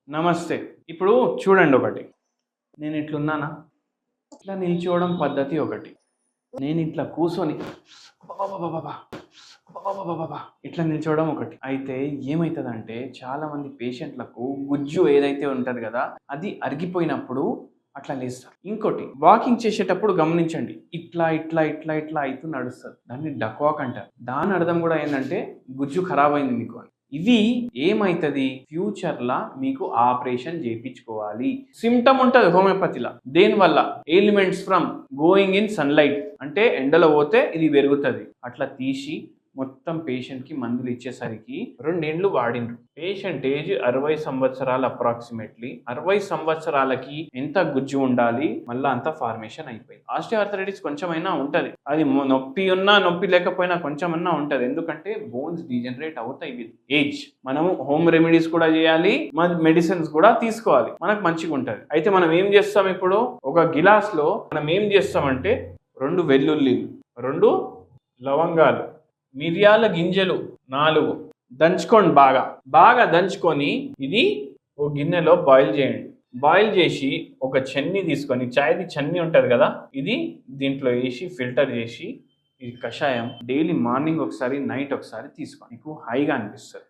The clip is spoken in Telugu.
నమస్తే. ఇప్పుడు చూడండి ఒకటి. నేను ఇట్లున్నానా? ఇట్లా నిల్చోవడం పద్ధతి ఒకటి. నేను ఇట్లా కూసోని అబ్బబ్బబ్బబ్బా! అబ్బబ్బబ్బబ్బా! ఇట్లా నిల్చోవడం ఒకటి. అయితే ఏమైతదంటే చాలామంది పేషెంట్‌లకు గుజ్జు ఏదైతే ఉంటది గదా! అది అరిగిపోయినప్పుడు అట్లా లేస్తారు. ఇంకోటి వాకింగ్ చేసేటప్పుడు గమనించండి. ఇట్లా అయితూ నడుస్తది. దాన్ని డక్ వాక్ అంటారు. దాని అర్థం గూడా ఏందంటే గుజ్జు ఖరాబయింది మీకు అని. ఇవి ఏమైతది ఫ్యూచర్‌ల మీకు ఆపరేషన్ జేపిచ్చుకోవాలి. సింప్టమ్ ఉంటది హోమియోపతిల. దేనివల్ల? Elements from going in sunlight అంటే ఎండలో పోతే ఇది పెరుగుతది. అట్లా తీసి మొత్తం పేషెంట్‌కి మందులు ఇచ్చేసరికి 2 ఏండ్లు వాడిండ్రు. పేషెంట్ ఏజ్ 60 సంవత్సరాలు అప్రాక్సిమేట్‌లీ. 60 సంవత్సరాలకి ఎంత గుజ్జు ఉండాలి? మళ్ళా అంతా ఫార్మేషన్ అయిపోయింది. ఆస్టియోఆర్థరైటిస్ కొంచెమైనా ఉంటది. అది నొప్పి ఉన్నా, నొప్పి లేకపోయినా కొంచెమన్నా ఉంటది. ఎందుకంటే బోన్స్ డీజనరేట్ అవుతాయి విత్ ఏజ్. మనము హోమ్ రెమెడీస్ కూడా చేయాలి. మెడిసిన్స్ కూడా తీసుకోవాలి. మనకు మంచిగుంటది. అయితే మనం ఏం చేస్తాం ఇప్పుడు? ఒక గిలాస్‌లో మనం ఏం చేస్తామంటే 2 వెల్లుల్లిలు, 2 లవంగాలు, మిరియాల గింజలు 4 దంచుకోండి బాగా. బాగా దంచుకొని ఇది ఓ గిన్నెలో బాయిల్ చేయండి. బాయిల్ చేసి ఒక చెన్ని తీసుకొని చాయ్‌ది చెన్ని ఉంటది కదా! ఇది దీంట్లో ఏసి ఫిల్టర్ చేసి ఈ కషాయం డైలీ మార్నింగ్ ఒకసారి, నైట్ ఒకసారి తీసుకోండి. మీకు హాయిగా అనిపిస్తది.